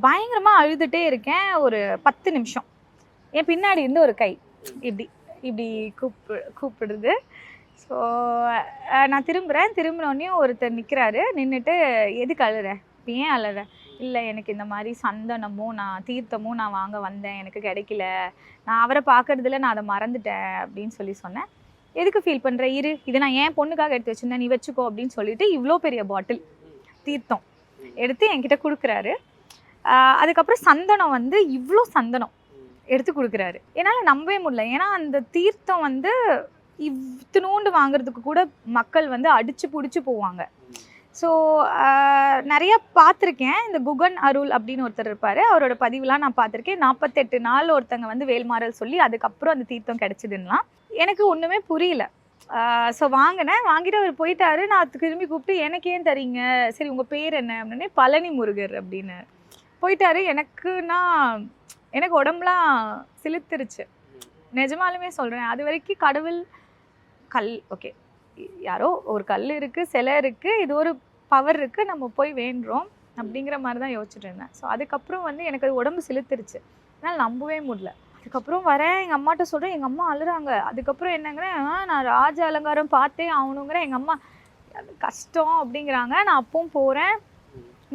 பயங்கரமாக அழுதுகிட்டே இருக்கேன். ஒரு 10 நிமிஷம் என் பின்னாடி இருந்து ஒரு கை இப்படி இப்படி கூப்பிடுது. ஸோ நான் திரும்பினோடனே ஒருத்தர் நிற்கிறாரு. நின்றுட்டு எதுக்கு அழுற, இப்போ ஏன் அழுற? இல்லை எனக்கு இந்த மாதிரி சந்தனமும் தீர்த்தமும் நான் வாங்க வந்தேன், எனக்கு கிடைக்கல, நான் அவரை பார்க்கறதுல நான் அதை மறந்துட்டேன் அப்படின்னு சொன்னேன். எதுக்கு ஃபீல் பண்ணுற, இரு இதை நான் என் பொண்ணுக்காக எடுத்து வச்சுருந்தேன், நீ வச்சுக்கோ அப்படின்னு சொல்லிட்டு இவ்வளோ பெரிய பாட்டில் தீர்த்தம் எடுத்து என்கிட்ட கொடுக்குறாரு. அதுக்கப்புறம் சந்தனம் வந்து இவ்வளோ சந்தனம் எடுத்து கொடுக்குறாரு. என்னால் நம்பவே முடியல. ஏன்னா அந்த தீர்த்தம் வந்து இத்தினூண்டு வாங்குறதுக்கு கூட மக்கள் வந்து அடிச்சு பிடிச்சி போவாங்க. ஸோ நிறைய பார்த்துருக்கேன். இந்த குகன் அருள் அப்படின்னு ஒருத்தர் இருப்பார், அவரோட பதிவுலாம் நான் பார்த்துருக்கேன். 48 நாள் ஒருத்தங்க வந்து வேல்மாறல் சொல்லி அதுக்கப்புறம் அந்த தீர்த்தம் கிடச்சிதுன்னா எனக்கு ஒன்றுமே புரியல. ஸோ வாங்கிட்டு அவர் போயிட்டாரு. நான் திரும்பி கூப்பிட்டு எனக்கு ஏன் தரீங்க, சரி உங்கள் பேர் என்ன அப்படின்னே, பழனி முருகர் அப்படின்னு போயிட்டாரு. எனக்கு உடம்புலாம் சிலுத்துருச்சு, நிஜமாலுமே சொல்கிறேன். அது வரைக்கும் கடவுள் ஓகே யாரோ ஒரு கல் இருக்குது, சிலை இருக்குது, இது ஒரு பவர் இருக்குது, நம்ம போய் வேண்டுறோம் அப்படிங்கிற மாதிரி தான் யோசிச்சுட்டு இருந்தேன். ஸோ அதுக்கப்புறம் வந்து எனக்கு அது உடம்பு சிலுத்துருச்சு, அதனால் நம்பவே முடியல. அதுக்கப்புறம் வரேன், எங்கள் அம்மாட்ட சொல்கிறேன், எங்கள் அம்மா அழுறாங்க. அதுக்கப்புறம் என்னங்கிறேன், நான் ராஜ அலங்காரம் பார்த்தே ஆகணுங்கிறேன். எங்கள் அம்மா கஷ்டம் அப்படிங்கிறாங்க. நான் அப்பவும் போகிறேன்,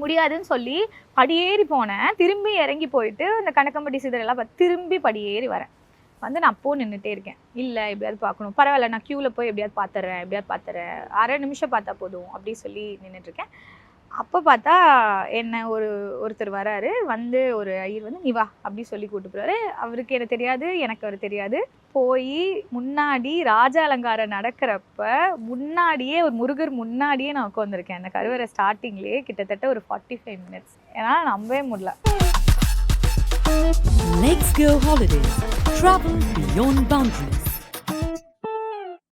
முடியாதுன்னு சொல்லி படியேறி போனேன். திரும்பி இறங்கி போயிட்டு இந்த கணக்கம்பட்டி சிதறெல்லாம் பார்த்து திரும்பி படியேறி வரேன். வந்து நான் அப்போ நின்றுட்டே இருக்கேன். இல்லை எப்படியாவது பார்க்கணும், பரவாயில்ல நான் க்யூவில் போய் எப்படியாவது பார்த்துறேன், அரை நிமிஷம் பார்த்தா போதும் அப்படி சொல்லி நின்றுட்டுருக்கேன். அப்போ பார்த்தா என்ன ஒருத்தர் வராரு. வந்து ஒரு ஐயர் வந்து நீ வா அப்படி சொல்லி கூப்பிட்டு போகிறாரு. அவருக்கு எனக்கு தெரியாது, எனக்கு அவர் தெரியாது. போய் முன்னாடி ராஜ அலங்காரம் நடக்கிறப்ப முன்னாடியே ஒரு முருகர் முன்னாடியே நான் உட்காந்துருக்கேன். அந்த கருவறை ஸ்டார்டிங்லேயே கிட்டத்தட்ட ஒரு 45 மினிட்ஸ். என்னால் நம்பவே முடியல. Let's go holidays. Travel beyond boundaries.